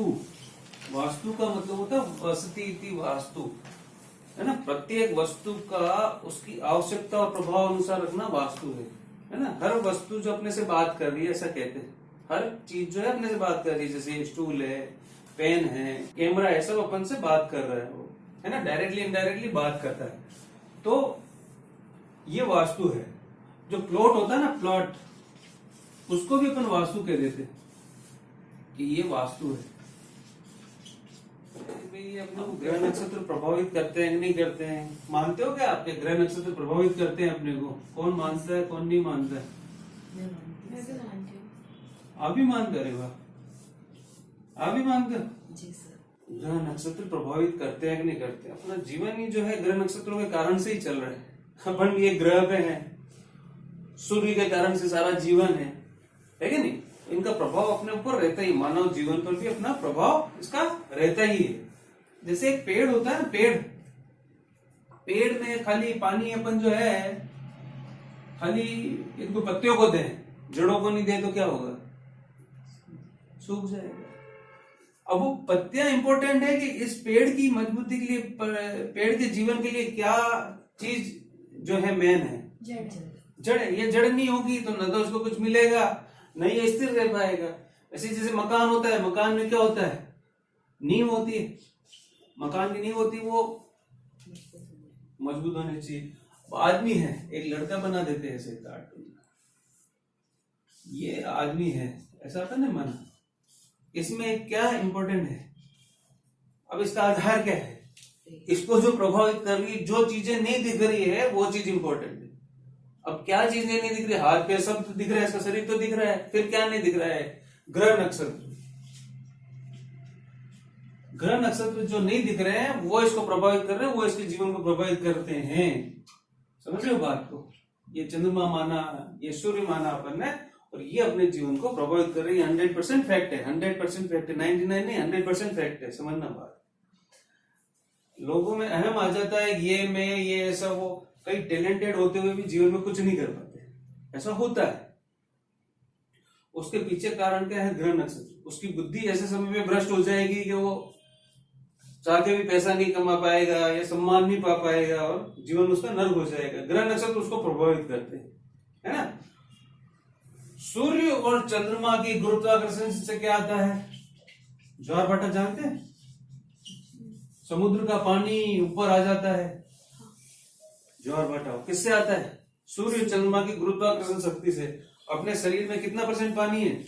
वास्तु, वास्तु का मतलब होता है वसति इति वास्तु, है ना। प्रत्येक वस्तु का उसकी आवश्यकता और प्रभाव अनुसार रखना वास्तु है ना। हर वस्तु जो अपने से बात कर रही है, ऐसा कहते हैं, हर चीज जो है अपने से बात कर रही है, जैसे स्टूल है, पेन है, कैमरा है, सब अपन से बात कर रहा है वो, है ना, डायरेक्टली इनडायरेक्टली बात करता है। तो ये वास्तु है। जो प्लॉट होता है ना, प्लॉट, उसको भी अपन वास्तु कह देते हैं कि ये वास्तु है। भाई अपने को ग्रह नक्षत्र प्रभावित करते हैं कि नहीं करते हैं, मानते हो क्या आपके ग्रह नक्षत्र प्रभावित करते हैं अपने को? कौन मानता है, कौन नहीं मानता है? मैं भी मानती हूँ। आप भी मानते? अरे वाह, आप भी मानते हो? जी सर। ग्रह नक्षत्र प्रभावित करते हैं कि नहीं करते? अपना जीवन ही जो है ग्रह नक्षत्रों के कारण से ही चल रहा है। अपन ये ग्रह पे हैं, सूर्य के कारण से सारा जीवन है कि नहीं? इनका प्रभाव अपने ऊपर रहता ही, मानव जीवन पर भी अपना प्रभाव इसका रहता ही है। जैसे एक पेड़ होता है ना, पेड़ में खाली पानी अपन जो है खाली एक दो पत्तियों को दें, जड़ों को नहीं दे तो क्या होगा? सूख जाएगा। अब वो पत्तियां इंपॉर्टेंट है कि इस पेड़ की मजबूती के लिए, पेड़ के जीवन के लिए क्या चीज जो है मेन है? जड़ है। ये जड़ नहीं होगी तो न तो उसको कुछ मिलेगा, न ये स्थिर रह पाएगा। ऐसे जैसे मकान होता है, मकान में क्या होता है? नींव होती है। मकान की नींव होती है वो मजबूत होनी चाहिए। आदमी है, एक लड़का बना देते हैं ऐसे कार्टून, ये आदमी है, ऐसा होता है ना मन। इसमें क्या इंपॉर्टेंट है? अब इसका आधार क्या है? इसको जो प्रभावित कर रही, जो चीजें नहीं दिख रही है वो चीज इंपॉर्टेंट है। अब क्या चीजें नहीं दिख रही? हाथ पैर सब तो दिख रहा है, इसका शरीर तो दिख रहा है, फिर क्या नहीं दिख रहा है? ग्रह नक्षत्र। ग्रह नक्षत्र जो नहीं दिख रहे हैं वो इसको प्रभावित कर रहे हैं, वो इसके जीवन को प्रभावित करते हैं। समझ रहे हो बात को? ये चंद्रमा माना, ये सूर्य माना अपन ने, और ये अपने जीवन को प्रभावित कर रही है। 100% फैक्ट है, 100% फैक्ट है, 99 नहीं, 100% फैक्ट है। समझना बात। लोगों में अहम आ जाता है ये मैं, ये ऐसा, वो कई टैलेंटेड होते हुए भी जीवन में कुछ नहीं कर पाते, ऐसा होता है। उसके पीछे कारण क्या है? ग्रह नक्षत्र। उसकी बुद्धि ऐसे समय में भ्रष्ट हो जाएगी कि वो चाह के भी पैसा नहीं कमा पाएगा या सम्मान नहीं पा पाएगा और जीवन उसका नर्क हो जाएगा। ग्रह नक्षत्र उसको प्रभावित करते हैं, है ना। सूर्य और चंद्रमा की गुरुत्वाकर्षण से क्या आता है? ज्वार भाटा जानते हैं? समुद्र का पानी ऊपर आ जाता है, ज्वार भाटा किससे आता है? सूर्य चंद्रमा की गुरुत्वाकर्षण शक्ति से। अपने शरीर में कितना % पानी है?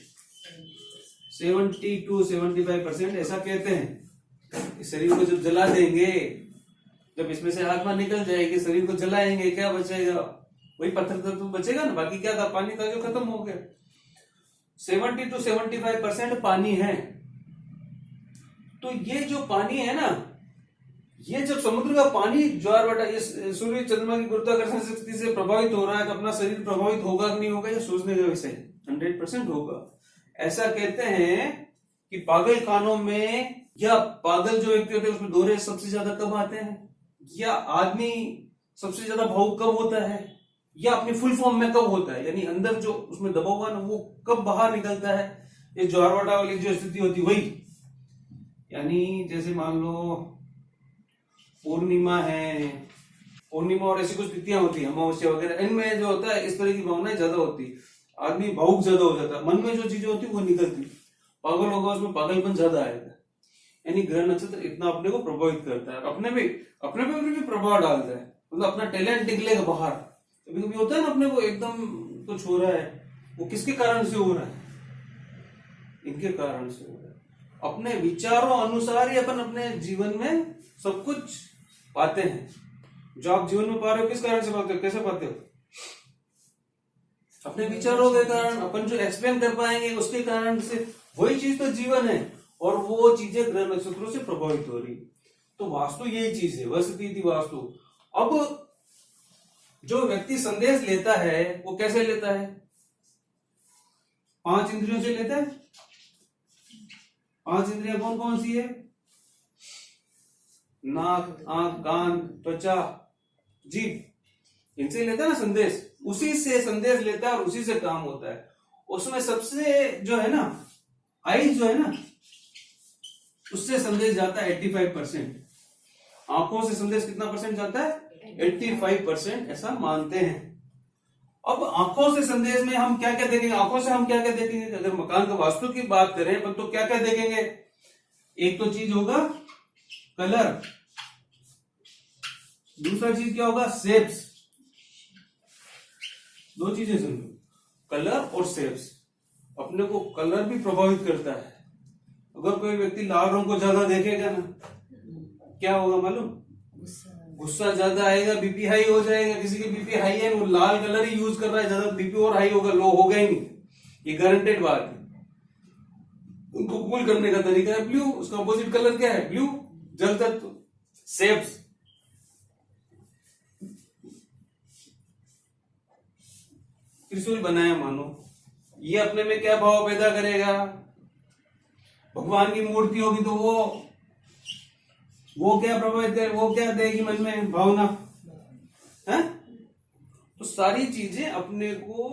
70 to 75%। ऐसा कहते हैं। इस शरीर को जब जला देंगे, जब इसमें से आत्मा निकल जाएगी, शरीर को जलाएंगे, क्या बचेगा? वही पत्थर तत्व बचेगा ना, बाकी क्या था? पानी था जो खत्म हो गया। 70 to 75% पानी है। तो ये जो पानी है ना, ये जब समुद्र का पानी ज्वार भाटा, ये सूर्य चंद्रमा की गुरुत्वाकर्षण शक्ति से प्रभावित हो रहा है, तो अपना शरीर प्रभावित होगा कि नहीं होगा? ये सोचने का विषय है। 100% होगा। ऐसा कहते हैं कि पागल खानों में, या पागल जो व्यक्ति होते हैं उसमें दौरे सबसे ज्यादा कब आते हैं, या आदमी सबसे ज्यादा भावुक कब होता है, या अपनी फुल फॉर्म में कब होता है, यानी अंदर जो उसमें दबा हुआ ना वो कब बाहर निकलता है? ये ज्वार भाटा वाली जो स्थिति होती है वही। यानी जैसे मान लो पूर्णिमा है, पूर्णिमा और ऐसी कुछ तिथियां होती है, अमावस्या वगैरह, इनमें जो होता है इस तरह की भावनाएं ज्यादा होती है। आदमी भावुक ज्यादा हो जाता है, मन में जो चीजें होती है वो निकलती, पागल होगा उसमें पागलपन ज्यादा आएगा। यानी ग्रह नक्षत्र इतना अपने को प्रभावित करता है, अपने पे भी प्रभाव डालता है। मतलब अपना टैलेंट निकलेगा बाहर। कभी कभी होता है ना अपने को एकदम कुछ हो रहा है, वो किसके कारण से हो रहा है? इनके कारण से हो रहा है। अपने विचारों अनुसार ही अपन अपने जीवन में सब कुछ पाते हैं। जो आप जीवन में पा रहे हो किस कारण से पाते हो, कैसे पाते हो? अपने विचारों के कारण। अपन जो एक्सप्लेन कर पाएंगे उसके कारण से, वही चीज तो जीवन है। और वो चीजें ग्रह नक्षत्रों से प्रभावित हो रही। तो वास्तु यही चीज है, वसति इति वास्तु। अब जो व्यक्ति संदेश लेता है वो कैसे लेता है? 5 इंद्रियों से लेता है। 5 इंद्रियां कौन कौन सी है? नाक, आंख, कान, त्वचा, जीभ, इनसे लेता है ना संदेश। उसी से संदेश लेता है और उसी से काम होता है। उसमें सबसे जो है ना, आईज जो है ना, उससे संदेश जाता है 85%। आंखों से संदेश कितना परसेंट जाता है? 85% ऐसा मानते हैं। अब आंखों से संदेश में हम क्या क्या देखेंगे? आंखों से हम क्या क्या देखेंगे? अगर मकान का वास्तु की बात करें तो क्या क्या देखेंगे? एक तो चीज होगा कलर, दूसरा चीज क्या होगा? शेप्स। दो चीजें समझो, कलर और शेप्स। अपने को कलर भी प्रभावित करता है। अगर कोई व्यक्ति लाल रंग को ज्यादा देखेगा ना, क्या होगा मालूम? गुस्सा ज्यादा आएगा, बीपी हाई हो जाएगा। किसी की बीपी हाई है, वो लाल कलर ही यूज कर रहा है, ज्यादा बीपी और हाई होगा, लो होगा ही नहीं। ये गारंटेड बात है। उनको कूल करने का तरीका है ब्लू। उसका अपोजिट कलर क्या है? ब्लू। जल तत्व, शेप्स। त्रिशूल बनाया मानो, ये अपने में क्या भाव पैदा करेगा? भगवान की मूर्ति होगी तो वो क्या प्रभावित करे? वो क्या देगी मन में भावना है? तो सारी चीजें अपने को,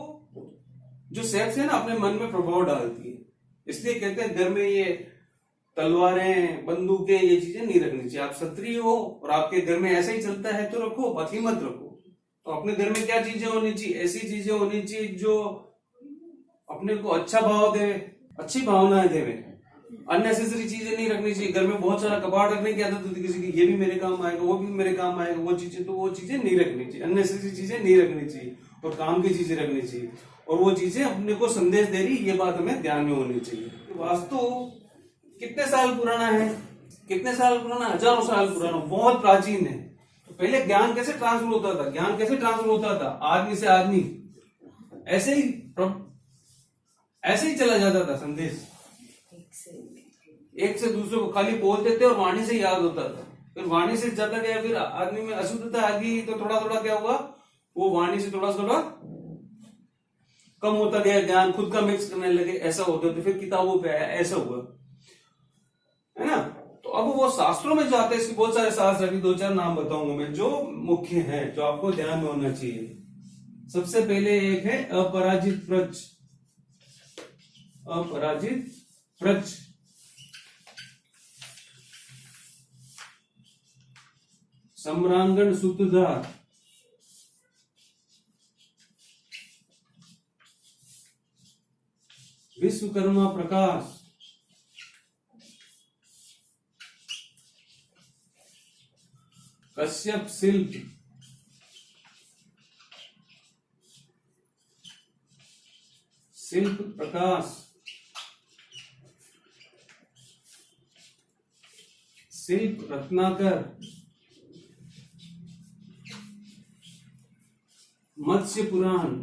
जो शेप्स है ना, अपने मन में प्रभाव डालती है। इसलिए कहते हैं घर में ये तलवारें, बंदूकें, ये चीजें नहीं रखनी चाहिए। आप क्षत्रिय हो और आपके घर में ऐसा ही चलता है तो रखो, बाकी मत रखो। तो अपने घर में क्या चीजें होनी चाहिए? ऐसी चीजें होनी चाहिए जो अपने को अच्छा भाव दे, अच्छी भावनाएं देवे। अननेसेसरी चीजें नहीं रखनी चाहिए। घर में बहुत सारा कबाड़ रखने की आदत होती है किसी की, ये भी मेरे काम आएगा, वो भी मेरे काम आएगा, वो चीजें नहीं रखनी चाहिए। अननेसेसरी चीजें नहीं रखनी चाहिए और काम की चीजें रखनी चाहिए। और वो चीजें अपने को संदेश दे रही, ये बात हमें ध्यान में होनी चाहिए। वास्तु कितने साल पुराना है? कितने साल पुराना? हजारों साल पुराना, बहुत प्राचीन है। तो पहले ज्ञान कैसे ट्रांसफर होता था? ज्ञान कैसे ट्रांसफर होता था? आदमी से आदमी, ऐसे ही चला जाता था संदेश। एक से दूसरे को खाली बोलते थे और वाणी से याद होता था। फिर वाणी से जाता गया, फिर आदमी में अशुद्धता आ गई तो थोड़ा थोड़ा क्या हुआ? वो वाणी से थोड़ा थोड़ा कम होता गया, ज्ञान खुद का मिक्स करने लगे, ऐसा होता था। फिर किताबों पे आया, ऐसा हुआ, है ना? तो अब वो शास्त्रों में जाते हैं। इसके बहुत सारे शास्त्र, अभी 2-4 नाम बताऊंगा मैं जो मुख्य हैं, जो आपको ध्यान में होना चाहिए। सबसे पहले एक है अपराजित प्रच। अपराजित प्रच, सम्रांगण सूत्रधार, विश्वकर्मा प्रकाश, कश्यप शिल्प, शिल्प प्रकाश, शिल्प रत्नाकर, मत्स्य पुराण,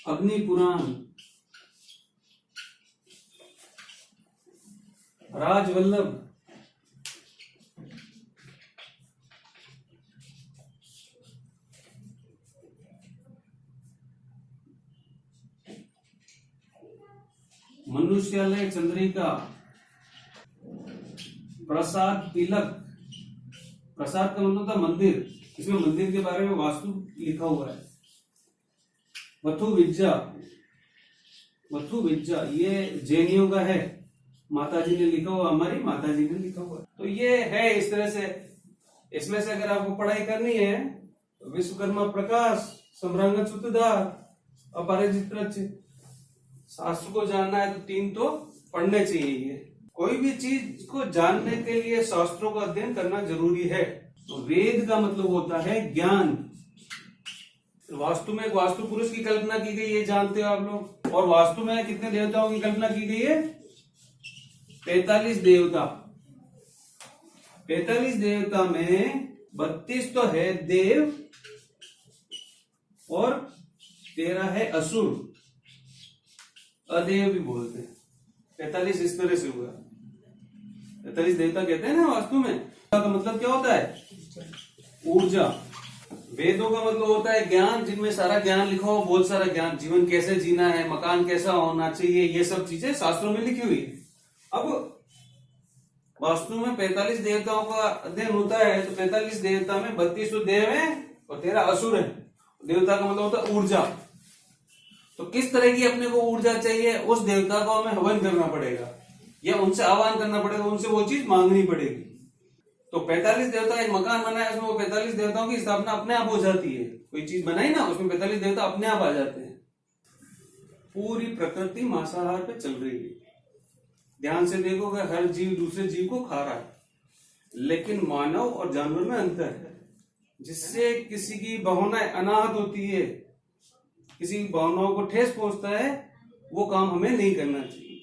अग्नि पुराण, राजवल्लभ, मनुष्यालय चंद्रिका, प्रसाद तिलक। प्रसाद का मतलब था मंदिर, इसमें मंदिर के बारे में वास्तु लिखा हुआ है। वथु विज्जा, वथु विज्जा ये जैनियों का है, माताजी ने लिखा हुआ, हमारी माताजी ने लिखा हुआ। तो ये है इस तरह से। इसमें से अगर आपको पढ़ाई करनी है तो विश्वकर्मा प्रकाश, सम्रांगण सूत्रधार, अपराजित प्रच, शास्त्र को जानना है तो 3 तो पढ़ने चाहिए। कोई भी चीज को जानने के लिए शास्त्रों का अध्ययन करना जरूरी है। तो वेद का मतलब होता है ज्ञान। वास्तु में वास्तु पुरुष की कल्पना की गई है, जानते हो आप लोग। और वास्तु में कितने देवताओं की कल्पना की गई है? 45 देवता। 45 देवता में 32 तो है देव और 13 है असुर, अदेव भी बोलते हैं। 45 इस तरह से हुआ। 45 देवता कहते हैं ना वास्तु में। का मतलब क्या होता है? ऊर्जा। वेदों का मतलब होता है ज्ञान, जिनमें सारा ज्ञान लिखा हो, बहुत सारा ज्ञान, जीवन कैसे जीना है, मकान कैसा होना चाहिए, ये सब चीजें शास्त्रों में लिखी हुई है। अब वास्तु में 45 देवताओं का अध्ययन होता है, तो 45 देवता में 32 तो देव है और 13 असुर है। देवता का मतलब होता है ऊर्जा। तो किस तरह की अपने को ऊर्जा चाहिए, उस देवता को हमें हवन करना पड़ेगा या उनसे आह्वान करना पड़ेगा, उनसे वो चीज मांगनी पड़ेगी। तो 45 देवता, एक मकान बना है उसमें वो 45 देवताओं की स्थापना अपने आप हो जाती है। कोई चीज बनाई ना, उसमें 45 देवता अपने आप आ जाते हैं। पूरी प्रकृति मांसाहार पे चल रही है। ध्यान से देखोगे, हर जीव दूसरे जीव को खा रहा है, लेकिन मानव और जानवर में अंतर है, जिससे किसी की भावनाएं अनाहत होती है, किसी की भावनाओं को ठेस पहुंचता है, वो काम हमें नहीं करना चाहिए,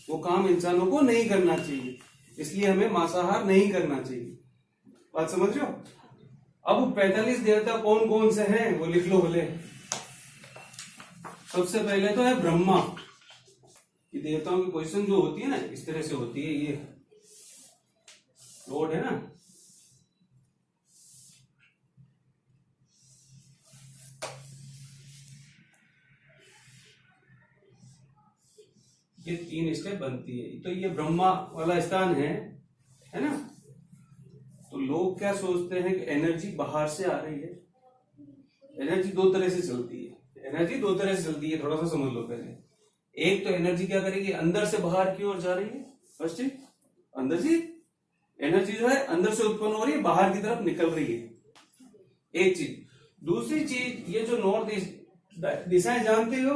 वो काम इंसानों को नहीं करना चाहिए। इसलिए हमें मांसाहार नहीं करना चाहिए। बात समझ रहे हो? अब 45 देवता कौन कौन से हैं वो लिख लो भले। सबसे पहले तो है ब्रह्मा। ये देवताओं की पोजीशन जो होती है ना, इस तरह से होती है। ये लॉर्ड है ना, ये 3 स्टेप बनती है। तो ये ब्रह्मा वाला स्थान है ना। तो लोग क्या सोचते हैं कि एनर्जी बाहर से आ रही है। एनर्जी 2 तरह से चलती है। एनर्जी 2 तरह से चलती है, थोड़ा सा समझ लो पहले। एक तो एनर्जी क्या करेगी, अंदर से बाहर की ओर जा रही है। फर्स्ट चीज, अंदर से एनर्जी जो है अंदर से उत्पन्न हो रही है, बाहर की तरफ निकल रही है। एक चीज। दूसरी चीज, ये जो नॉर्थ ईस्ट दिशाएं जानते हो,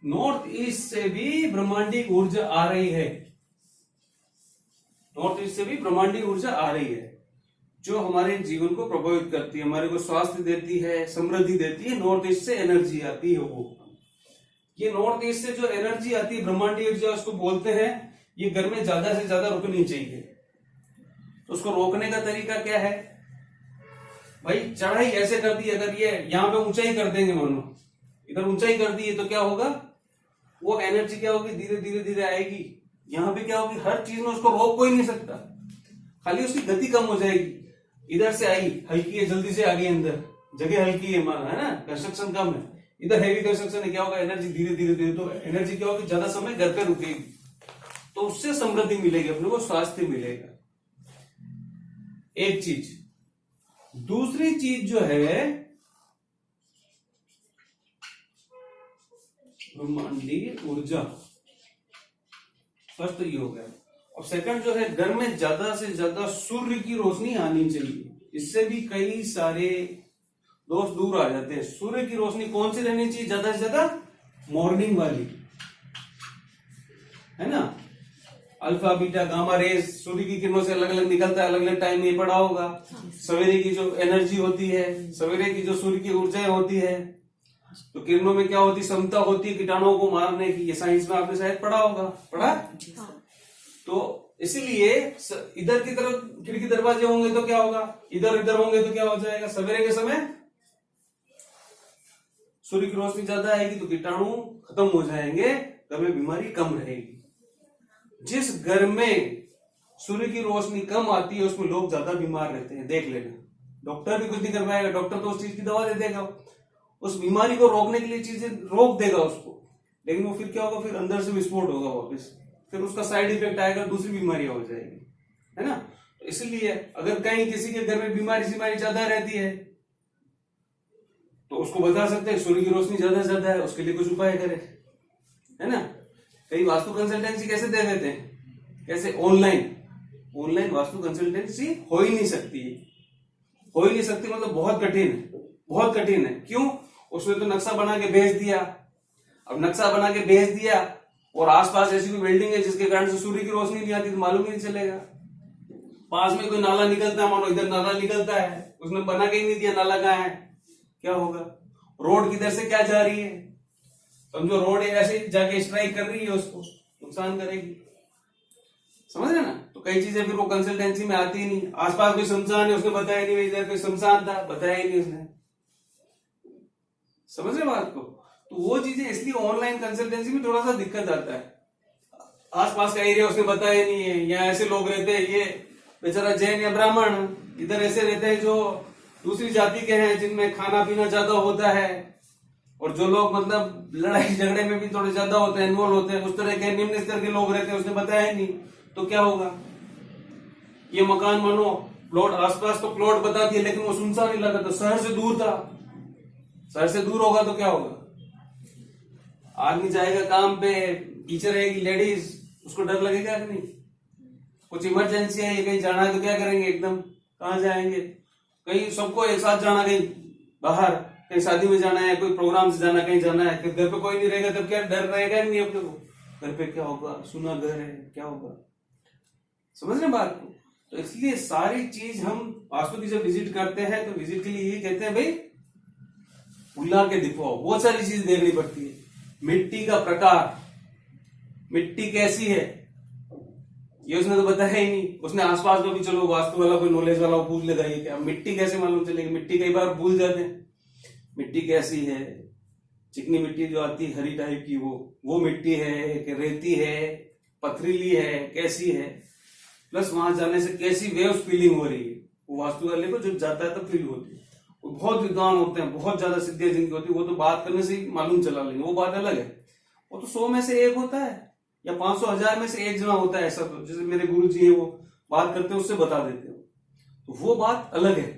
नॉर्थ ईस्ट से भी ब्रह्मांडिक ऊर्जा आ रही है। नॉर्थ ईस्ट से भी ब्रह्मांडिक ऊर्जा आ रही है, जो हमारे जीवन को प्रभावित करती है, हमारे को स्वास्थ्य देती है, समृद्धि देती है। नॉर्थ ईस्ट से एनर्जी आती है। वो ये नॉर्थ ईस्ट से जो एनर्जी आती है, ब्रह्मांडीय ऊर्जा उसको बोलते हैं। ये घर में ज्यादा से ज्यादा रुकनी चाहिए। तो उसको रोकने का तरीका क्या है भाई? चढ़ाई ऐसे कर दी, अगर ये यहाँ पे ऊंचाई कर देंगे, मानो इधर ऊंचाई कर दी है, तो क्या होगा, वो एनर्जी क्या होगी, धीरे धीरे धीरे आएगी। यहाँ पे क्या होगी, हर चीज में उसको रोक कोई नहीं सकता, खाली उसकी गति कम हो जाएगी। इधर से आई, हल्की है, जल्दी से आ गई अंदर, जगह हल्की है, माना है ना, कंस्ट्रक्शन कम है। इधर हैवी कंस्ट्रक्शन है, क्या होगा, एनर्जी धीरे धीरे धीरे, तो एनर्जी क्या होगी, ज्यादा समय घर पे रुकेगी, तो उससे समृद्धि मिलेगी, अपने को स्वास्थ्य मिलेगा। एक चीज। दूसरी चीज जो है ब्रह्मांडीय ऊर्जा। फर्स्ट तो ये हो गया। और सेकंड जो है, घर में ज्यादा से ज्यादा सूर्य की रोशनी आनी चाहिए। इससे भी कई सारे दोष दूर आ जाते हैं। सूर्य की रोशनी कौन सी रहनी चाहिए ज्यादा से ज्यादा? मॉर्निंग वाली, है ना। अल्फा बीटा गामा रेस सूर्य की किरणों से अलग अलग निकलता है, अलग अलग टाइम में पढ़ा होगा। सवेरे की जो एनर्जी होती है, सवेरे की जो सूर्य की ऊर्जाएं होती है, तो किरणों में क्या होती, क्षमता होती है कीटाणुओं को मारने की। ये साइंस में आपने शायद पढ़ा होगा, पढ़ा। तो इसीलिए इधर की तरफ खिड़की दरवाजे होंगे तो क्या होगा, इधर इधर होंगे तो क्या हो जाएगा, सवेरे के समय सूर्य की रोशनी ज्यादा आएगी तो कीटाणु खत्म हो जाएंगे, घर में बीमारी कम रहेगी। जिस घर में सूर्य की रोशनी कम आती है उसमें लोग ज्यादा बीमार रहते हैं, देख लेना। डॉक्टर भी कुछ नहीं कर पाएगा, डॉक्टर तो उस चीज की दवा दे देगा, उस बीमारी को रोकने के लिए चीजें रोक देगा उसको, लेकिन वो फिर क्या होगा, फिर अंदर से विस्फोट होगा वापस, फिर उसका साइड इफेक्ट आएगा, दूसरी बीमारियां हो जाएगी, है ना। तो इसलिए अगर कहीं किसी के घर में बीमारी ज्यादा रहती है तो उसको बता सकते हैं सूर्य की रोशनी ज्यादा से ज्यादा है, उसके लिए कुछ उपाय करें, है ना। कई वास्तु कंसल्टेंसी कैसे दे देते हैं, कैसे, ऑनलाइन वास्तु कंसल्टेंसी हो ही नहीं सकती है, हो ही नहीं सकती, मतलब बहुत कठिन है, बहुत कठिन है। क्यों? उसमें तो नक्शा बना के भेज दिया। अब नक्शा बना के भेज दिया और आसपास ऐसी कोई बिल्डिंग है जिसके कारण से सूर्य की रोशनी नहीं आती, तो मालूम ही नहीं चलेगा। पास में कोई नाला निकलता है, मानो इधर नाला निकलता है, उसने बना के ही नहीं दिया नाला कहाँ है, क्या होगा। रोड किधर से क्या जा रही है, समझो रोड ऐसे जाके स्ट्राइक कर रही है, उसको नुकसान करेगी, समझ रहे ना। तो कई चीजें फिर वो कंसल्टेंसी में आती ही नहीं। आसपास कोई शमशान है, उसने बताया नहीं, इधर कोई शमशान था, बताया ही नहीं उसने, समझ रहे बात को। तो वो चीजें इसलिए ऑनलाइन कंसल्टेंसी में थोड़ा सा दिक्कत आता है। आसपास का एरिया उसने बताया नहीं है, यहाँ ऐसे लोग रहते हैं, ये बेचारा जैन या ब्राह्मण इधर ऐसे रहते हैं जो दूसरी जाति के हैं, जिनमें खाना पीना ज्यादा होता है, और जो लोग मतलब लड़ाई झगड़े में भी थोड़े ज्यादा होते हैं, इन्वॉल्व होते हैं, उस तरह के निम्न स्तर के लोग रहते हैं, उसने बताया नहीं, तो क्या होगा। ये मकान मानो प्लॉट आसपास तो प्लॉट बता दिए, लेकिन वो सुनसान इलाका था, शहर से दूर था, शहर से दूर होगा तो क्या होगा? आदमी जाएगा काम पे, टीचर रहेगी लेडीज, उसको डर लगेगा कि नहीं? कुछ इमरजेंसी है, कहीं जाना है तो क्या करेंगे? एकदम कहाँ जाएंगे? कहीं सबको एक साथ जाना, कहीं बाहर, कहीं शादी में जाना है, कोई प्रोग्राम से जाना, कहीं जाना है, घर पे कोई नहीं रहेगा तब क्या डर रहेगा नहीं अपने को? घर पे क्या होगा, सुना घर है, क्या होगा? समझ रहे बात को? तो इसलिए सारी चीज हम वास्तु की जब विजिट करते हैं तो विजिट के लिए ये कहते हैं भाई बुला के दिखवाओ। बहुत सारी चीज देखनी पड़ती है। मिट्टी का प्रकार, मिट्टी कैसी है ये उसने तो बताया ही नहीं। उसने आसपास में भी चलो वास्तु वाला कोई नॉलेज वाला पूछ लेगा ये क्या, मिट्टी कैसे मालूम चलेगी? मिट्टी कई बार भूल जाते हैं। मिट्टी कैसी है? चिकनी मिट्टी जो आती है हरी टाइप की, वो मिट्टी है कि रेती है, पथरीली है, कैसी है? प्लस वहां जाने से कैसी वेव्स फीलिंग हो रही है, वो वास्तु वाले को जब जाता है तब फील होती है। वो बहुत विद्वान होते हैं, बहुत ज्यादा सिद्धियां जिनकी होती है, वो तो बात करने से ही मालूम चला लेंगे, वो बात अलग है। वो तो 100 में से एक होता है या 500 1000 में से एक जना होता है ऐसा। तो जैसे मेरे गुरु जी है, वो बात करते हैं उससे बता देते हो, तो वो बात अलग है।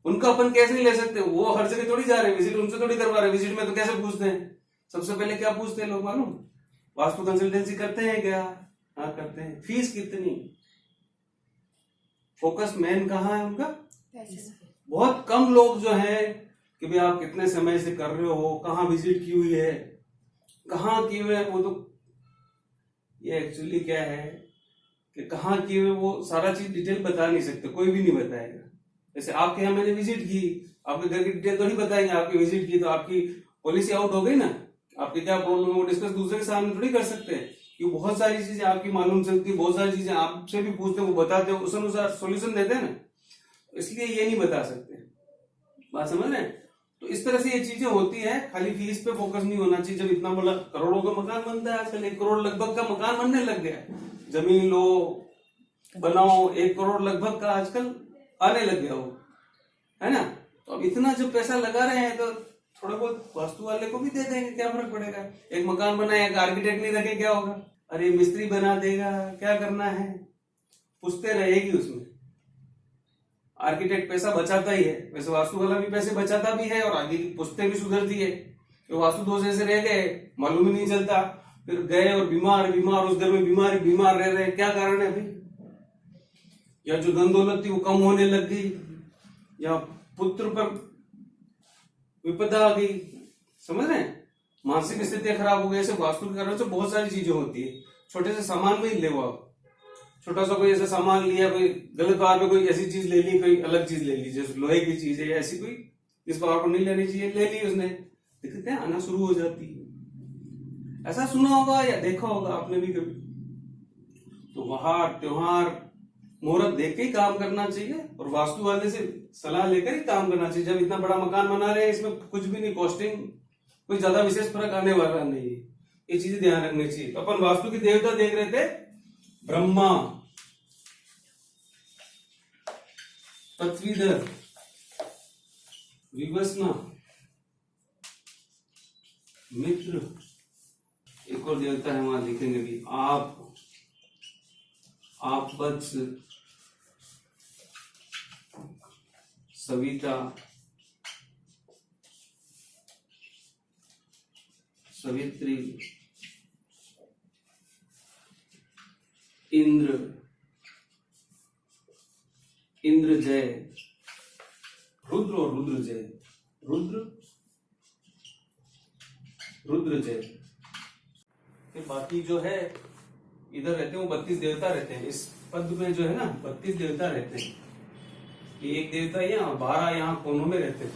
उनका अपन कैसे नहीं ले सकते? वो हर जगह थोड़ी जा रहे हैं, विजिट उनसे थोड़ी करवा रहे हैं। विजिट में तो कैसे पूछते हैं? सबसे पहले क्या पूछते हैं लोग मालूम? वास्तु कंसल्टेंसी करते हैं क्या? हाँ करते हैं। फीस कितनी? फोकस मेन कहाँ है उनका? बहुत कम लोग जो है कि भाई आप कितने समय से कर रहे हो, कहाँ विजिट की हुई है, कहाँ की हुई है, वो तो ये एक्चुअली क्या है कि कहाँ की हुई वो सारा चीज डिटेल बता नहीं सकते, कोई भी नहीं बताएगा। जैसे आपके यहाँ मैंने विजिट की, आपके घर की डिटेल तो नहीं बताएंगे। आपकी विजिट की तो आपकी पॉलिसी आउट हो गई ना, आपकी क्या प्रॉब्लम है वो डिस्कस दूसरे के सामने थोड़ी कर सकते हैं। क्योंकि बहुत सारी चीजें आपकी मालूम चलती, बहुत सारी चीजें आपसे भी पूछते हैं, वो बताते हो, उस अनुसार सोल्यूशन देते हैं ना, इसलिए ये नहीं बता सकते। बात समझ रहे हैं? तो इस तरह से ये चीजें होती है। खाली फीस पे फोकस नहीं होना चाहिए। जब इतना बड़ा करोड़ों का मकान बनता है आजकल, 1 करोड़ लगभग का मकान बनने लग गया, जमीन लो बनाओ, 1 करोड़ लगभग का आजकल आने लग गया वो, है ना? तो अब इतना जब पैसा लगा रहे हैं तो थोड़ा बहुत वास्तु वाले को भी दे देंगे, क्या फर्क पड़ेगा? एक मकान बनाए, एक आर्किटेक्ट नहीं रखे क्या होगा? अरे मिस्त्री बना देगा, क्या करना है? पुश्ते रहेगी उसमें। आर्किटेक्ट पैसा बचाता ही है, वैसे वास्तु वाला भी पैसे बचाता भी है और आगे की पुश्ते भी सुधरती है। तो वास्तु दोष ऐसे रह गए, मालूम ही नहीं चलता, फिर गए और बीमार उस घर में बीमार रह रहे हैं। क्या कारण है भाई? या जो धन दौलत थी वो कम होने लग गई, या पुत्र पर विपदा आ गई। समझ रहे हैं? मानसिक स्थितियां खराब हो गई। ऐसे वास्तु के कारण से बहुत सारी चीजें होती है। छोटे से सामान में ही ले आप, छोटा सा कोई ऐसा सामान लिया, कोई गलत बार में कोई ऐसी चीज ले ली, कोई अलग चीज ले ली, जैसे लोहे की चीज है या ऐसी कोई इस बार को नहीं लेनी चाहिए, ले ली उसने, दिक्कतें आना शुरू हो जाती है। ऐसा सुना होगा या देखा होगा आपने भी कभी। तो वहां त्योहार मुहूर्त देख के ही काम करना चाहिए और वास्तु वाले से सलाह लेकर ही काम करना चाहिए। जब इतना बड़ा मकान बना रहे हैं, इसमें कुछ भी नहीं, कॉस्टिंग कोई ज्यादा विशेष फर्क आने वाला नहीं है। ये चीजें ध्यान रखनी चाहिए। तो अपन वास्तु की देवता देख रहे थे, ब्रह्मा, पृथ्वीधर, विवस्ना, मित्र, एक और देवता है वहां लिखेंगे भी, आप वत्स, सविता, सवित्री, इंद्रजय, रुद्र और रुद्रजय, रुद्रजय। फिर बाकी जो है इधर रहते हैं वो 32 देवता रहते हैं। इस पद में जो है ना 32 देवता रहते हैं। ये एक देवता यहाँ, 12 यहाँ कोनों में रहते हैं।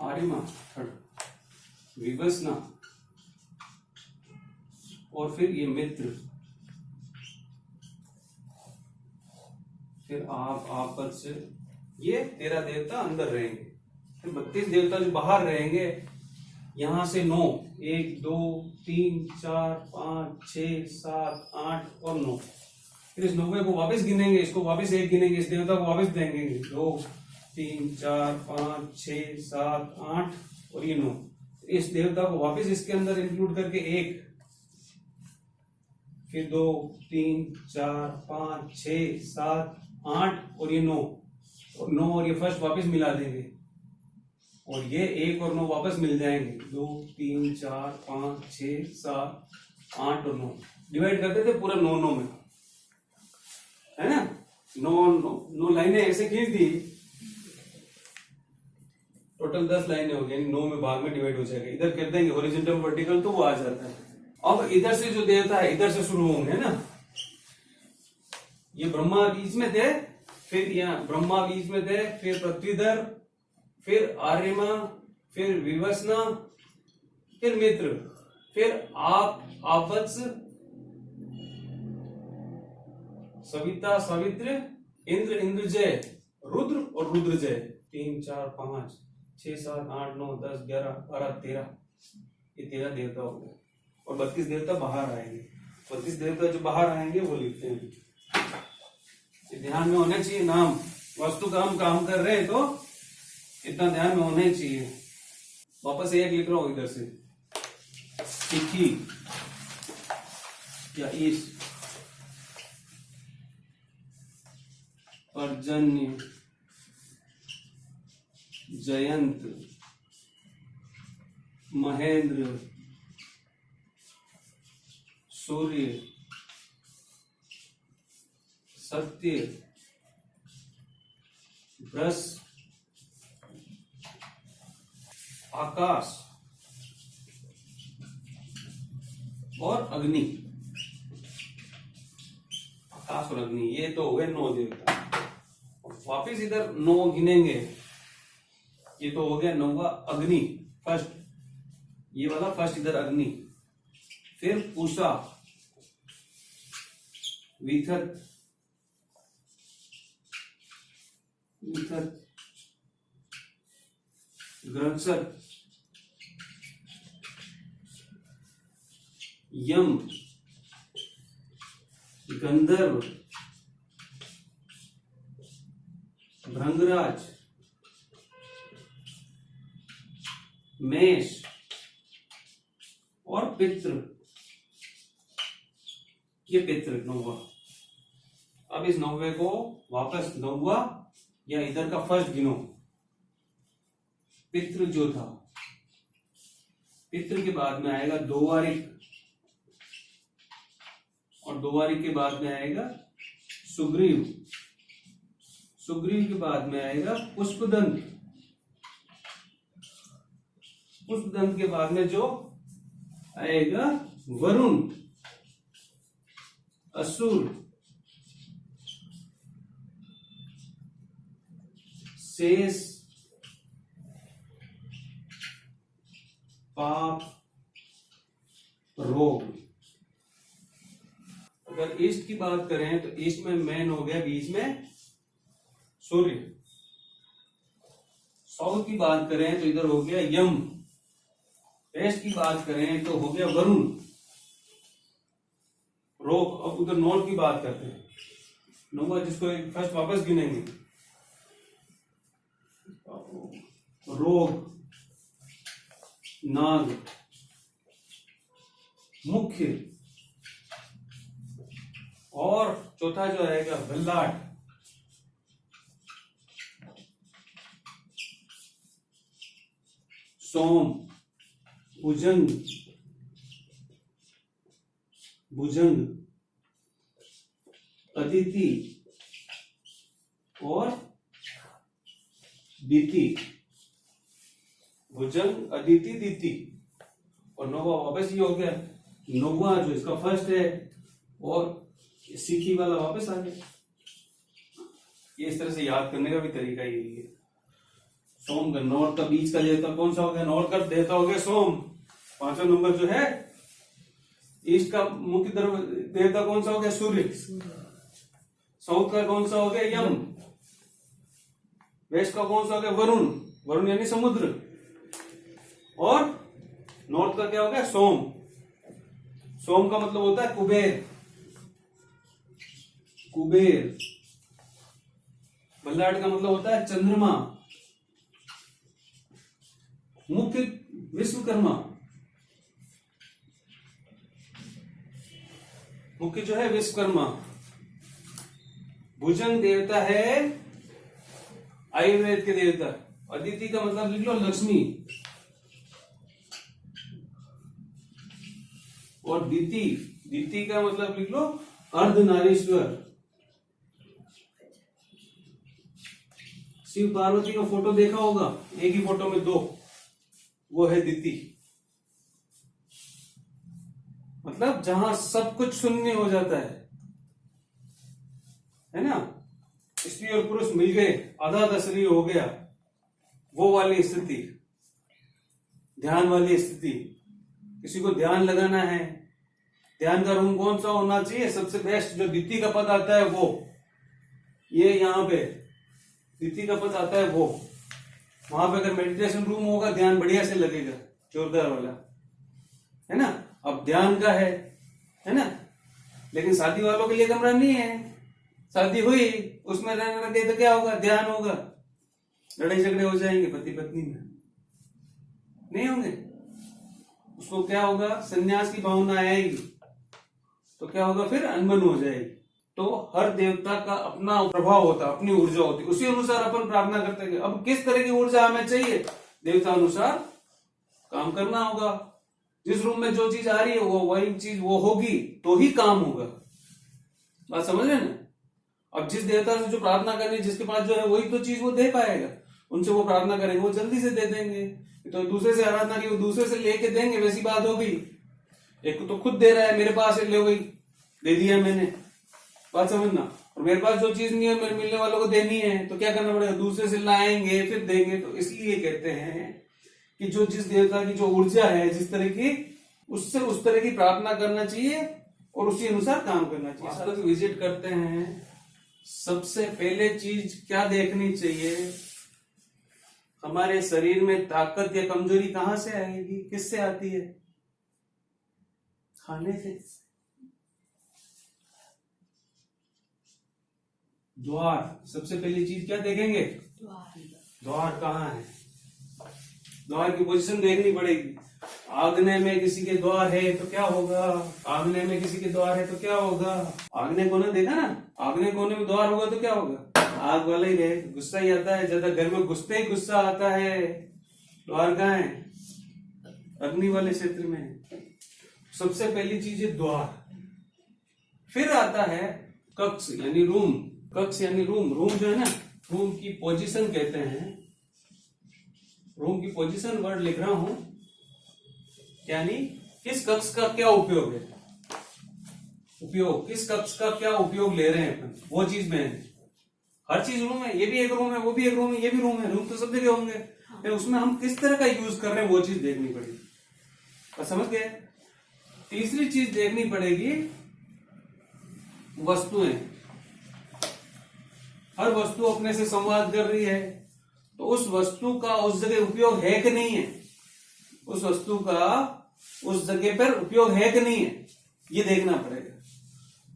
आर्यमा, विवस्ना और फिर ये मित्र, फिर आप से ये 13 देवता अंदर रहेंगे। फिर 32 देवता जो बाहर रहेंगे, यहां से 9, 1 2 3 4 5 6 7 8 और 9। फिर इस 9 को वापस गिनेंगे, इसको वापस 1 गिनेंगे, इस देवता को वापस देंगे 2 3 4 5 6 7 8 और ये 9। इस देवता को वापस इसके अंदर इंक्लूड करके 1, फिर 2 3 4 5 6 7 8 और ये 9 और ये फर्स्ट वापस मिला देंगे। और ये 1 और 9 वापस मिल जाएंगे, 2 3 4 5 6 7 8 और 9 डिवाइड करते थे पूरा 9 9 में, है ना। 9 लाइनें ऐसे खींच दी, टोटल 10 लाइनें हो गई, 9 में भाग में डिवाइड हो जाएगा। इधर कर देंगे हॉरिजॉन्टल वर्टिकल तो वो आ जाता है। अब इधर से जो देवता है इधर से शुरू होंगे ना, ये ब्रह्मा बीच में थे, फिर यहाँ ब्रह्मा बीच में थे, फिर पृथ्वीधर, फिर आर्यमा, फिर विवस्ना, फिर मित्र, फिर आपवत्स, सविता सावित्र, इंद्र इंद्रजय, रुद्र और रुद्रजय। 3 4 5 6 7 8 9 10 11 12 13, ये 13 देवता हो गए। और 32 देवता बाहर आएंगे। 32 देवता जो बाहर आएंगे वो लिखते हैं, ये ध्यान में होने चाहिए। नाम वस्तु का हम काम कर रहे हैं तो इतना ध्यान में होना ही चाहिए। वापस एक लिख रहा हूं इधर से, तिथि या ईश, पर्जन्य, जयंत, महेंद्र, सूर्य, सत्य, बृहस, आकाश और अग्नि। आकाश और अग्नि ये तो हो गए 9 देवता। वापिस इधर 9 गिनेंगे, ये तो हो गया 9वां अग्नि फर्स्ट, ये वाला फर्स्ट इधर अग्नि, फिर पूषा, विथत, ग्रहसत, यम, गंधर्व, भृंगराज, मेष और पितृ। ये पितृ 9वां। अब इस 9वें को वापस 9वां या इधर का फर्स्ट गिनो। पितृ जो था, पितृ के बाद में आएगा दोवारिक, और दोवारिक के बाद में आएगा सुग्रीव, सुग्रीव के बाद में आएगा पुष्पदंत, पुष्पदंत के बाद में जो आएगा वरुण, असुर, शेष, पाप, रोग। अगर ईस्ट की बात करें तो ईस्ट में मेन हो गया बीच में सूर्य। साउथ की बात करें तो इधर हो गया यम। वेस्ट की बात करें तो हो गया वरुण, रोग। अब उधर नॉर्थ की बात करते हैं, 9वां जिसको फर्स्ट वापस गिनेंगे, रोग, नाग, मुख्य, और चौथा जो आएगा बल्लाट, सोम, भुजंग, भुजंग, अदिति और दीति। भुजंग, अदिति, दीति। और 9वां वापस ये हो गया। 9वां जो इसका फर्स्ट है और सीखी वाला वापस आ गया। ये इस तरह से याद करने का भी तरीका यही है। सोम का नॉर्थ का बीच का देवता कौन सा हो गया? नॉर्थ का देवता हो गया सोम। 5वां नंबर जो है ईस्ट का मुख्य देवता कौन सा हो गया? सूर्य। साउथ का कौन सा हो गया? यम। वेस्ट का कौन सा हो गया? वरुण। वरुण यानी समुद्र। और नॉर्थ का क्या हो गया? सोम। सोम का मतलब होता है कुबेर। कुबेर। बल्लाट का मतलब होता है चंद्रमा। मुख्य विश्वकर्मा। मुख्य जो है विश्वकर्मा। भुजंग देवता है आयुर्वेद के देवता। अदिति का मतलब लिख लो लक्ष्मी, और दीति, दीति का मतलब लिख लो अर्धनारीश्वर। शिव पार्वती का फोटो देखा होगा, एक ही फोटो में दो, वो है दीति। मतलब जहां सब कुछ शून्य हो जाता है ना, स्त्री और पुरुष मिल गए, आधा आधा शरीर हो गया, वो वाली स्थिति, ध्यान वाली स्थिति। किसी को ध्यान लगाना है, ध्यान का रूम कौन सा होना चाहिए? सबसे बेस्ट जो दीति का पद आता है वो, ये यहाँ पे दीति का पद आता है वो, वहां पे अगर मेडिटेशन रूम होगा ध्यान बढ़िया से लगेगा, जोरदार वाला, है ना। अब ध्यान का है ना, लेकिन शादी वालों के लिए कमरा नहीं है। शादी हुई, उसमें रहने लगे तो क्या होगा? ध्यान होगा, लड़ाई झगड़े हो जाएंगे पति पत्नी में, नहीं होंगे। उसको क्या होगा? संन्यास की भावना आएगी, तो क्या होगा? फिर अनबन हो जाएगी। तो हर देवता का अपना प्रभाव होता है, अपनी ऊर्जा होती है, उसी अनुसार अपन प्रार्थना करते हैं। अब किस तरह की ऊर्जा हमें चाहिए? देवता अनुसार काम करना होगा। जिस रूम में जो चीज आ रही है वो वही चीज वो होगी तो ही काम होगा। बात समझ रहे ना? अब जिस देवता से जो प्रार्थना करनी, जिसके पास जो है वही तो चीज वो दे पाएगा। उनसे वो प्रार्थना करेंगे, वो जल्दी से दे देंगे। तो दूसरे से आराधना की, वो दूसरे से लेके देंगे, वैसी बात हो गई। एक तो खुद दे रहा है, मेरे पास ले गई, दे दिया मैंने, बात समझना। और मेरे पास जो चीज नहीं है, मेरे मिलने वालों को देनी है, तो क्या करना पड़ेगा? दूसरे से लाएंगे, फिर देंगे। तो इसलिए कहते हैं कि जो जिस देवता की जो ऊर्जा है, जिस तरह की, उससे उस तरह की प्रार्थना करना चाहिए और उसी अनुसार काम करना चाहिए। वास्तव विजिट करते हैं, सबसे पहले चीज क्या देखनी चाहिए? हमारे शरीर में ताकत या कमजोरी कहां से आएगी? किससे आती है? खाने से। द्वार, सबसे पहली चीज क्या देखेंगे? द्वार कहाँ है? द्वार की पोजीशन देखनी पड़ेगी। आग्नेय में किसी के द्वार है तो क्या होगा? आग्नेय में किसी के द्वार है तो क्या होगा? आग्नेय कोने देखा ना, आग्नेय कोने में द्वार होगा तो क्या होगा? आग वाला ही रहे, गुस्सा ही आता है ज्यादा, घर में घुसते ही गुस्सा आता है। द्वार कहाँ है? अग्नि वाले क्षेत्र में। सबसे पहली चीज है द्वार। फिर आता है कक्ष यानी रूम। कक्ष यानी रूम। रूम जो है ना, रूम की पोजीशन कहते हैं। रूम की पोजीशन वर्ड लिख रहा हूं, यानी किस कक्ष का क्या उपयोग है, उपयोग किस कक्ष का क्या उपयोग ले रहे हैं अपन, वो चीज में है। हर चीज रूम है, ये भी एक रूम है, वो भी एक रूम है, ये भी रूम है। रूम तो सब जगह होंगे, लेकिन उसमें हम किस तरह का यूज कर रहे हैं वो चीज देखनी पड़ेगी। और समझ गए? तीसरी चीज देखनी पड़ेगी वस्तुएं। हर वस्तु अपने से संवाद कर रही है, तो उस वस्तु का उस जगह उपयोग है कि नहीं है, उस वस्तु का उस जगह पर उपयोग है कि नहीं है, ये देखना पड़ेगा।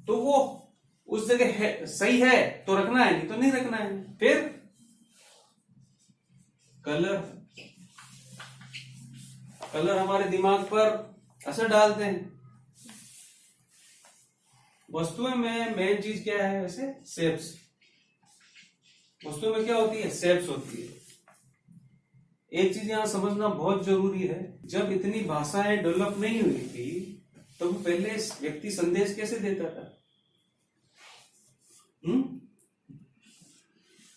तो वो उस जगह है, सही है तो रखना है, नहीं तो नहीं रखना है। फिर कलर। कलर हमारे दिमाग पर असर डालते हैं। वस्तुएं में मेन चीज क्या है वैसे? शेप्स। वस्तुओं में क्या होती है? शेप्स होती है। एक चीज यहां समझना बहुत जरूरी है, जब इतनी भाषाएं डेवलप नहीं हुई थी तो पहले व्यक्ति संदेश कैसे देता था?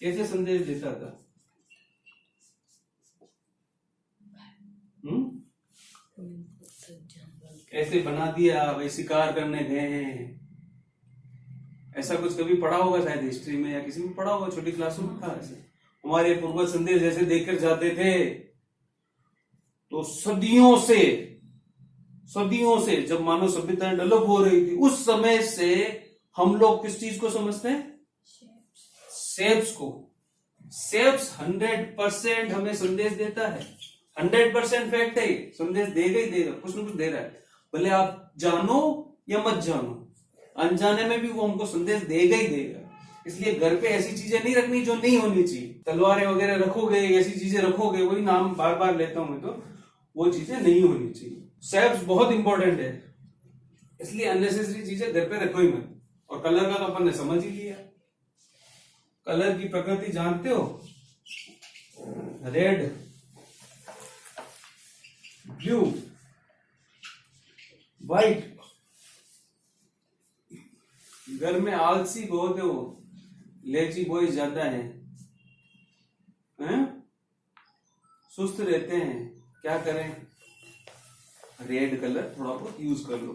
कैसे संदेश देता था? ऐसे बना दिया, भाई शिकार करने गए हैं, ऐसा कुछ कभी पढ़ा होगा शायद हिस्ट्री में, या किसी में पढ़ा होगा, छोटी क्लासों में था ऐसे। हमारे पूर्वज संदेश ऐसे देकर जाते थे। तो सदियों से जब मानव सभ्यता डेवलप हो रही थी, उस समय से हम लोग किस चीज को समझते हैं? शेप्स को। शेप्स 100% हमें संदेश देता है। 100% फैक्ट है, संदेश देगा ही देगा, कुछ ना कुछ दे रहा है। भले आप जानो या मत जानो, अनजाने में भी वो हमको संदेश देगा ही देगा। इसलिए घर पे ऐसी चीजें नहीं रखनी जो नहीं होनी चाहिए। तलवारें वगैरह रखोगे, ऐसी चीजें रखोगे, वही नाम बार बार लेता हूं मैं, तो वो चीजें नहीं होनी चाहिए। शेप्स बहुत इंपॉर्टेंट है, इसलिए अननेसेसरी चीजें घर पे रखो ही मत। और कलर का तो अपन ने समझ ही लिया। कलर की प्रकृति जानते हो? Red, blue, white. घर में आलसी बहुत है, वो लेजी बॉय ज्यादा है, हैं? सुस्त रहते हैं। क्या करें? रेड कलर थोड़ा बहुत यूज कर लो।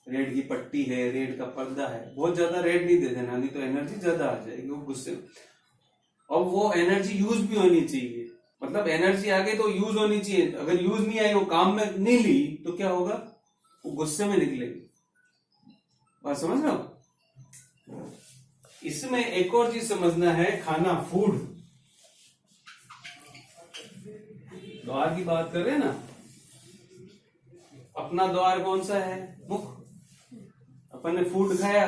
रेड की पट्टी है, रेड का पर्दा है, बहुत ज्यादा रेड नहीं दे देना, नहीं तो एनर्जी ज्यादा आ जाएगी वो गुस्से में। और वो एनर्जी यूज भी होनी चाहिए, मतलब एनर्जी आ गई तो यूज होनी चाहिए। अगर यूज नहीं आई, वो काम में नहीं ली, तो क्या होगा? वो गुस्से में निकलेगी। बात समझ रहे हो? इसमें एक और चीज समझना है, खाना, फूड। द्वार की बात कर रहे हैं ना, अपना द्वार कौन सा है? मुख। अपन ने फूड खाया,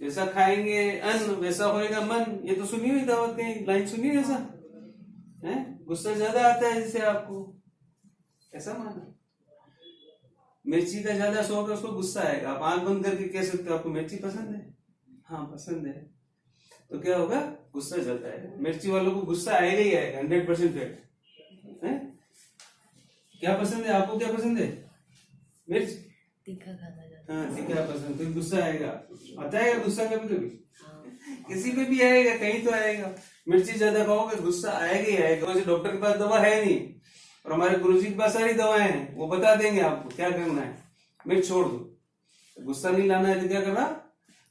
जैसा खाएंगे अन्न वैसा होएगा मन। ये तो सुनी हुई दावत की लाइन, सुनी है ऐसा है? गुस्सा ज्यादा आता है जैसे आपको, ऐसा माना। मिर्ची का ज्यादा शौक है, उसको गुस्सा आएगा। आप आंख बंद करके कह सकते हो आपको मिर्ची पसंद है? हाँ पसंद है। तो क्या होगा? गुस्सा ज्यादा आएगा। मिर्ची वालों को गुस्सा आएगा ही आएगा, 100% फैक्ट है। क्या पसंद है आपको? क्या पसंद है? मिर्च, तीखा खाना ज्यादा। हाँ तीखा पसंद, तो गुस्सा आएगा। आता है गुस्सा कभी कभी? किसी पे भी आएगा, कहीं तो आएगा। मिर्ची ज्यादा खाओगे गुस्सा आएगा ही आएगा। वैसे डॉक्टर के पास दवा है नहीं, और हमारे गुरुजी के पास सारी दवाएं हैं, वो बता देंगे आपको क्या करना है। मिर्च छोड़ दो। गुस्सा नहीं लाना है तो क्या करना?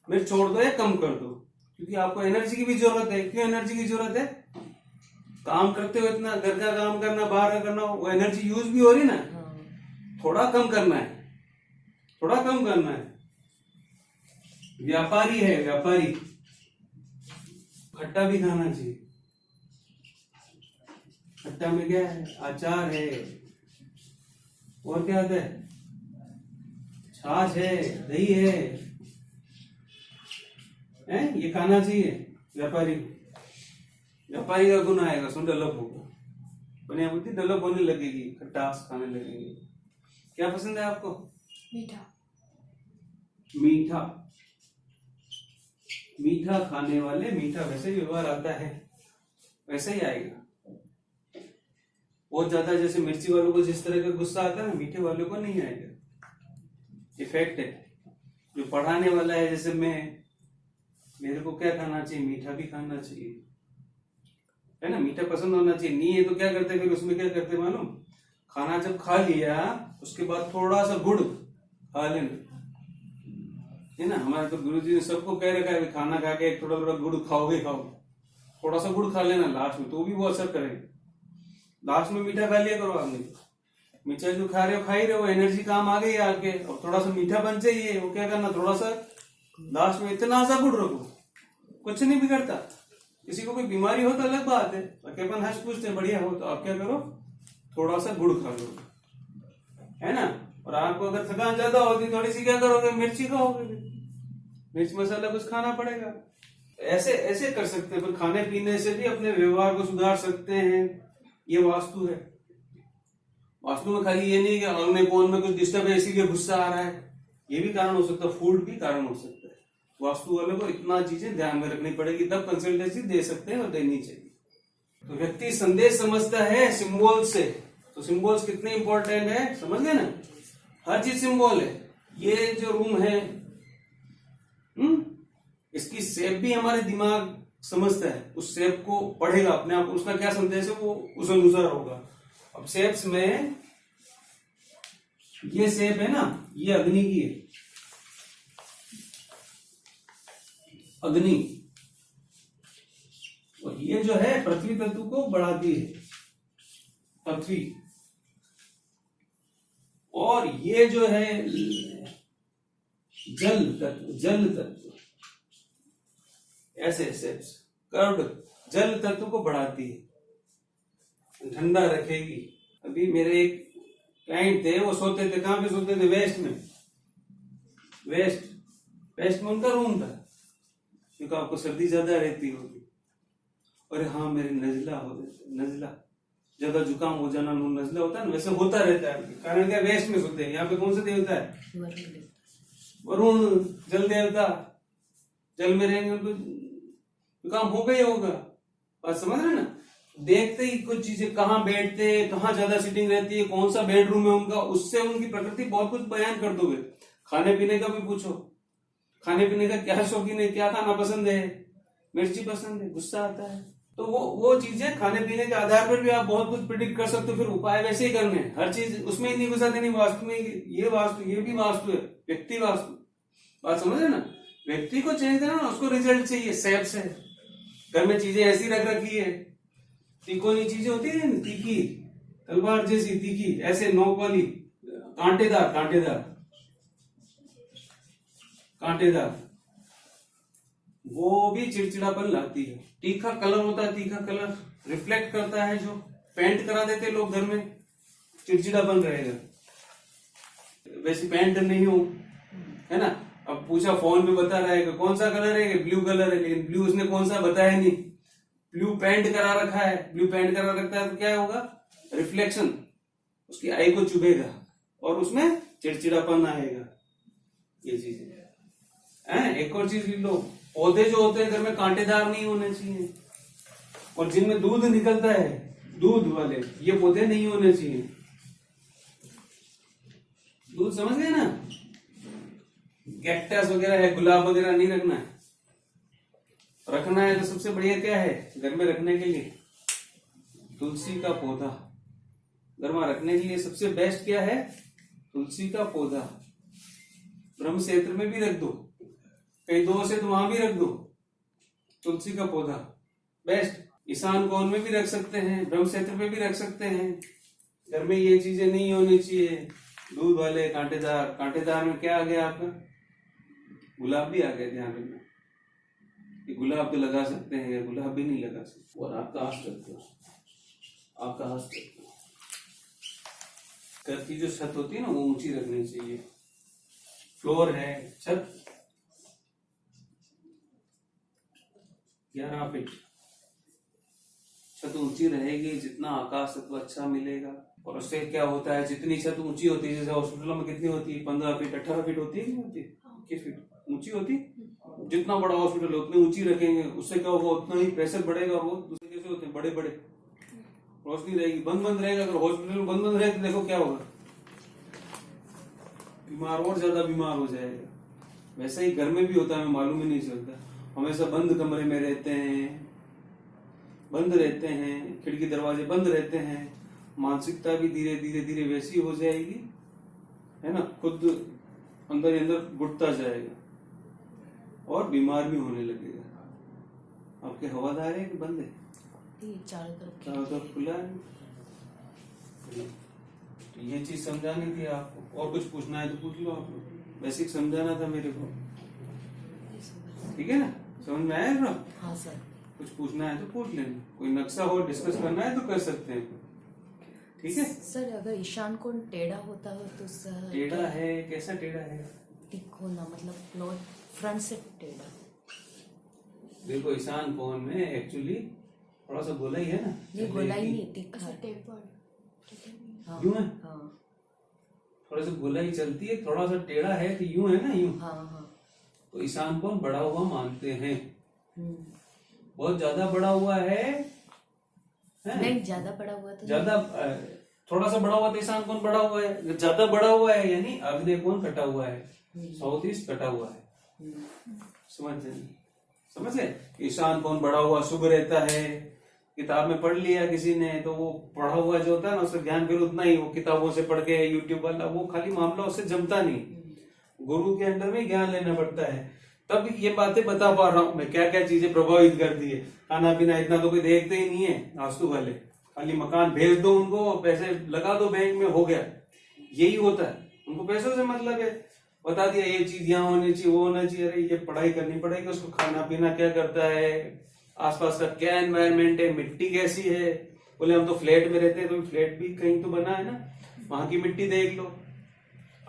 मिर्च छोड़ दो या कम कर दो, क्योंकि आपको एनर्जी की भी जरूरत है। क्यों एनर्जी की जरूरत है? काम करते हो इतना, घर का काम करना, बाहर का करना, वो एनर्जी यूज भी हो रही ना। थोड़ा कम करना है, थोड़ा कम करना है। व्यापारी है, व्यापारी, खट्टा भी खाना चाहिए। खट्टा में क्या है? अचार है, और क्या आता है? छाछ है, दही है, ये खाना चाहिए व्यापारी। व्यापारी का गुण आएगा, सुन डेवलप होगा, बनिया बुद्धि डेवलप होने लगेगी, खट्टास खाने लगेंगे। क्या पसंद है आपको? मीठा। मीठा। मीठा खाने वाले, मीठा वैसे व्यवहार आता है, वैसे ही आएगा। बहुत ज्यादा जैसे मिर्ची वालों को जिस तरह का गुस्सा आता है ना, मीठे वालों को नहीं आएगा। इफेक्ट है। जो पढ़ाने वाला है, जैसे मेरे को क्या खाना चाहिए? मीठा भी खाना चाहिए, है ना? मीठा पसंद होना चाहिए। नहीं है तो क्या करते, फिर उसमें क्या करते मालूम? खाना जब खा लिया उसके बाद थोड़ा सा गुड़ खा लेना, है ना? हमारे तो गुरुजी ने सबको कह रखा है, खाना खा के थोड़ा थोड़ा गुड़ खाओगे, खाओ थोड़ा सा गुड़ खा लेना लास्ट में, तो भी वो असर करेगा। लास्ट में मीठा खा लिया करो आपने। मीठा जो खा रहे हो, खा ही रहे हो, एनर्जी काम आ गई है आके, और थोड़ा सा मीठा बन चाहिए, वो क्या करना? थोड़ा सा लास्ट में इतना सा गुड़ रखो, कुछ नहीं बिगड़ता। किसी को कोई बीमारी हो तो अलग बात है, अपन हंस पूछते बढ़िया हो, तो आप क्या करो? थोड़ा सा गुड़ खा लो, है ना? और आपको अगर थकान ज्यादा होती, थोड़ी सी क्या करोगे? मिर्ची खाओगे, मिर्च मसाला कुछ खाना पड़ेगा। ऐसे ऐसे कर सकते हैं, पर खाने पीने से भी अपने व्यवहार को सुधार सकते हैं। ये वास्तु है। वास्तु में खाली ये नहीं कि अंग में कोण में कुछ डिस्टर्ब है इसीलिए गुस्सा आ रहा है, ये भी कारण हो सकता है। फूड भी कारण हो सकता है। वास्तु वालों को इतना चीजें ध्यान में रखनी पड़ेगी, तब कंसल्टेंसी दे सकते हैं और देनी चाहिए। तो व्यक्ति संदेश समझता है सिंबल से, तो सिंबल्स कितने इंपॉर्टेंट है, समझ गए ना? हर चीज सिंबल है। ये जो रूम है, इसकी शेप भी हमारे दिमाग समझता है, उस शेप को पढ़ेगा अपने आप, उसका क्या संदेश है वो उस अनुसार होगा। अब शेप्स में ये शेप है ना, ये अग्नि की है, अग्नि, और ये जो है पृथ्वी तत्व को बढ़ाती है, पृथ्वी। और ये जो है जल तत्व, जल तत्व, ऐसे शेप्स कर्व जल तत्व को बढ़ाती है, ठंडा रखेगी। अभी मेरे एक क्लाइंट थे, वो सोते थे, कहां पे सोते थे? वेस्ट में। वेस्ट में उनका रूम था, क्योंकि आपको सर्दी ज्यादा रहती होगी। और हाँ, मेरे नजला हो जाता, नजला ज्यादा जुकाम हो जाना, नजला होता है ना, वैसे होता रहता है। कारण क्या? वेस्ट में सोते हैं। यहाँ पे कौन सा देवता है? वरुण, जल देवता। जल में रहेंगे तो जुकाम होगा ही होगा। बात समझ रहे ना? देखते ही कुछ चीजें, कहाँ बैठते हैं, कहाँ ज्यादा सीटिंग रहती है, कौन सा बेडरूम है उनका, उससे उनकी प्रकृति बहुत कुछ बयान कर दोगे। खाने पीने का भी पूछो, खाने पीने का क्या शौकीन है, क्या खाना पसंद है, मिर्ची पसंद है, गुस्सा आता है, तो वो चीजें खाने पीने के आधार पर भी आप बहुत कुछ प्रिडिक्ट कर सकते हो। फिर उपाय वैसे ही करने हैं, हर चीज उसमें ही नहीं घुसा देनी। वास्तु में ये वास्तु, ये भी वास्तु है, व्यक्ति वास्तु, बात समझ रहे ना। व्यक्ति को चेंज करना ना, उसको रिजल्ट चाहिए, सेफ से। घर में चीजें ऐसी रख रखी है, तिकोनी चीजें होती है, तीखी तलवार जैसी, तीखी ऐसे नोक वाली, कांटेदार कांटेदार कांटेदार, वो भी चिड़चिड़ापन लाती है। तीखा कलर होता है, तीखा कलर रिफ्लेक्ट करता है, जो पेंट करा देते लोग घर में, चिड़चिड़ापन रहेगा। वैसे पेंट नहीं हो, है ना। अब पूछा, फोन पे बता रहा है कि कौन सा कलर है, ब्लू कलर है, लेकिन ब्लू उसने कौन सा बताया नहीं। ब्लू पेंट करा रखा है, ब्लू पेंट करा रखता है तो क्या होगा, रिफ्लेक्शन उसकी आई को चुभेगा और उसमें चिड़चिड़ापन आएगा। ये चीज है। एक और चीज लिख लो, पौधे जो होते हैं घर में कांटेदार नहीं होने चाहिए, और जिनमें दूध निकलता है, दूध वाले, ये पौधे नहीं होने चाहिए। दूध समझ गए ना, कैक्टस वगैरह है, गुलाब वगैरह नहीं रखना है। रखना है तो सबसे बढ़िया क्या है घर में रखने के लिए, तुलसी का पौधा। घर में रखने के लिए सबसे बेस्ट क्या है, तुलसी का पौधा। ब्रह्म क्षेत्र में भी रख दो, कहीं दो से तो वहां भी रख दो, तुलसी का पौधा बेस्ट। ईशान कोण में भी रख सकते हैं, ब्रह्म क्षेत्र में भी रख सकते हैं। घर में ये चीजें नहीं होनी चाहिए, दूध वाले कांटेदार। कांटेदार में क्या आ गया आपका, गुलाब भी आ गया, ध्यान रखना। गुलाब तो लगा सकते हैं, गुलाब भी नहीं लगा सकते। और आपका हस्त, आपका हस्त, घर की जो छत होती है ना, वो ऊंची रखनी चाहिए। फ्लोर है, छत 11 फीट, छत ऊंची रहेगी, जितना आकाश तत्व अच्छा मिलेगा। और उससे क्या होता है, जितनी छत ऊंची होती है, जैसे हॉस्पिटलों में कितनी होती है, 15 फीट 18 फीट होती है, नहीं होती, 21 फीट ऊंची होती। जितना बड़ा हॉस्पिटल है उतनी ऊंची रखेंगे, उससे क्या होगा, उतना ही प्रेशर बढ़ेगा। वो दूसरे कैसे होते हैं, बड़े बड़े, रोशनी रहेगी, बंद बंद रहेगा। अगर हॉस्पिटल में बंद बंद रहे तो देखो क्या होगा, बीमार और ज्यादा बीमार हो जाएगा। वैसा ही घर में भी होता है, हमें मालूम ही नहीं चलता। हमेशा बंद कमरे में रहते हैं, बंद रहते हैं, खिड़की दरवाजे बंद रहते हैं, मानसिकता भी धीरे धीरे धीरे वैसी हो जाएगी, है ना, खुद अंदर ही अंदर घुटता जाएगा और बीमार भी होने लगेगा। आपके हवादार है कि बंद है, चारों तरफ खुला है। तो ये चीज समझानी थी आपको, और कुछ पूछना है तो पूछ लो आप लोग। बेसिक समझाना था मेरे को, ठीक है ना, समझ में आया ना? हाँ सर। कुछ पूछना है तो पूछ लेना, कोई नक्शा हो डिस्कस करना है तो कर सकते हैं, ठीक है। सर अगर ईशान कोण टेढ़ा होता है तो सर, टेढ़ा है, कैसा टेढ़ा है, तिकोना, मतलब नॉट फ्रंट से टेढ़ा। देखो ईशान कोण में एक्चुअली थोड़ा सा गोलाई है ना, ये गोलाई नहीं, तिखा यूं है, हाँ, थोड़ा सा गोलाई चलती है, थोड़ा सा टेढ़ा है तो यूं है ना, यूं। हाँ हाँ। तो ईशान कोण बढ़ा हुआ मानते हैं। बहुत ज्यादा बड़ा हुआ है? नहीं, ज्यादा बड़ा हुआ तो ज्यादा, थोड़ा सा बड़ा हुआ तो ईशान कोण बड़ा हुआ है। ज्यादा बड़ा हुआ है यानी आग्नेय कोण कटा हुआ है, साउथ ईस्ट कटा हुआ है। समझ गए? ईशान कोण बड़ा हुआ शुभ रहता है। किताब में पढ़ लिया किसी ने तो वो पढ़ा हुआ जो होता है ना, उसका ज्ञान फिर उतना ही, वो किताबों से पढ़ के यूट्यूब वाला वो खाली मामला उससे जमता नहीं, गुरु के अंडर में ज्ञान लेना पड़ता है। तब ये बातें बता पा रहा हूं मैं, क्या क्या चीजें प्रभावित करती है। खाना पीना इतना तो कोई देखते ही नहीं है वास्तु वाले, खाली मकान भेज दो उनको, पैसे लगा दो बैंक में, हो गया, यही होता है। उनको पैसों से मतलब है, बता दिया ये चीज यहाँ होनी चाहिए, वो होना चाहिए। अरे ये पढ़ाई करनी पड़ेगी, उसको खाना पीना क्या करता है, आसपास का क्या एनवायरमेंट है, मिट्टी कैसी है। बोले हम तो फ्लैट में रहते हैं, तो फ्लैट भी कहीं तो बना है ना, वहां की मिट्टी देख लो,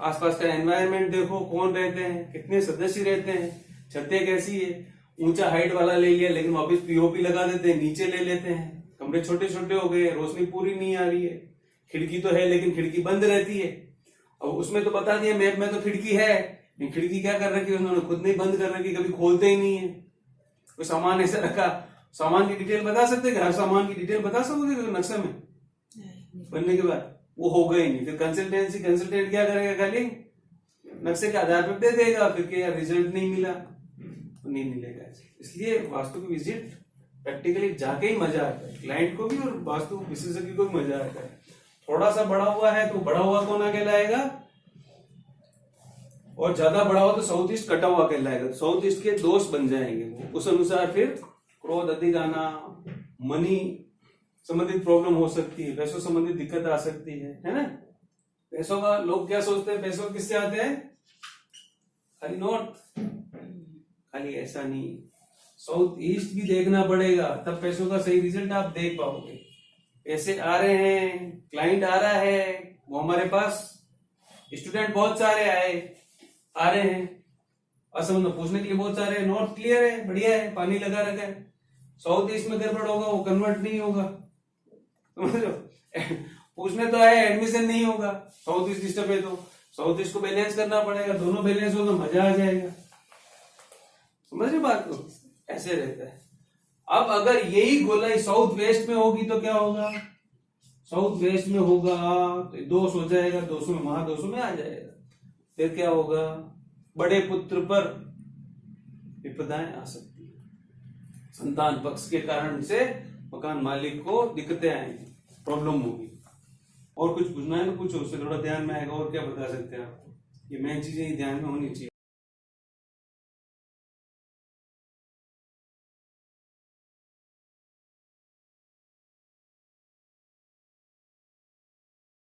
आसपास का एनवायरमेंट देखो, कौन रहते हैं, कितने सदस्य रहते हैं, छतें कैसी है। ऊंचा हाइट वाला ले लिया, लेकिन वापिस पीओपी लगा देते हैं, नीचे ले लेते हैं, कमरे छोटे छोटे हो गए, रोशनी पूरी नहीं आ रही है। खिड़की तो है लेकिन खिड़की बंद रहती है। अब उसमें तो बता दिया मैप में तो खिड़की है, खिड़की क्या कर रखी है उन्होंने, खुद नहीं बंद कर रखी, कभी खोलते ही नहीं है। कोई सामान ऐसा रखा, सामान की डिटेल बता सकते हैं? हर सामान की डिटेल बता सकोगे नक्शे में बनने के बाद? वो होगा ही नहीं। फिर कंसल्टेंट क्या करेगा? खाली नक्शे के आधार पर दे देगा, फिर क्या रिजल्ट नहीं मिला, तो नहीं मिलेगा। इसलिए वास्तु की विजिट प्रैक्टिकली जाके ही मजा आता है, क्लाइंट को भी और वास्तु विशेषज्ञ को भी मजा आता है। थोड़ा सा बड़ा हुआ है तो बड़ा हुआ कोना कहलाएगा, और ज्यादा बड़ा हुआ तो साउथ ईस्ट कटा हुआ कहलाएगा। साउथ ईस्ट के दोष बन जाएंगे वो, उस अनुसार फिर क्रोध अधिक आना, मनी संबंधित प्रॉब्लम हो सकती है, पैसों संबंधित दिक्कत आ सकती है ना। पैसों का लोग क्या सोचते हैं, पैसों किससे आते हैं? खाली नॉर्थ, खाली ऐसा नहीं, साउथ ईस्ट भी देखना पड़ेगा, तब पैसों का सही रिजल्ट आप देख पाओगे। पैसे आ रहे हैं, क्लाइंट आ रहा है, वो हमारे पास स्टूडेंट बहुत सारे आ रहे हैं, असम पूछने के लिए बहुत सारे, नॉर्थ क्लियर है, बढ़िया है, पानी लगा रखा है। साउथ ईस्ट में गड़बड़ होगा, वो कन्वर्ट नहीं होगा, समझ लो। पूछने तो आए, एडमिशन नहीं होगा, साउथ ईस्ट डिस्टर्ब है तो साउथ ईस्ट को बैलेंस करना पड़ेगा, दोनों बैलेंस होगा, मजा आ जाएगा। समझ रहे बात को? ऐसे रहता है। अब अगर यही गोलाई साउथ वेस्ट में होगी तो क्या होगा? साउथ वेस्ट में होगा तो दोष हो जाएगा, दोषों में महादोषों में आ जाएगा। फिर क्या होगा? बड़े पुत्र पर विपदाएं आ सकती है, संतान पक्ष के कारण से मकान मालिक को दिक्कतें आएंगी, प्रॉब्लम होगी। और कुछ पूछना है तो पूछो, उससे थोड़ा ध्यान में आएगा। और क्या बता सकते हैं आपको? ये मेन चीजें ध्यान में होनी चाहिए।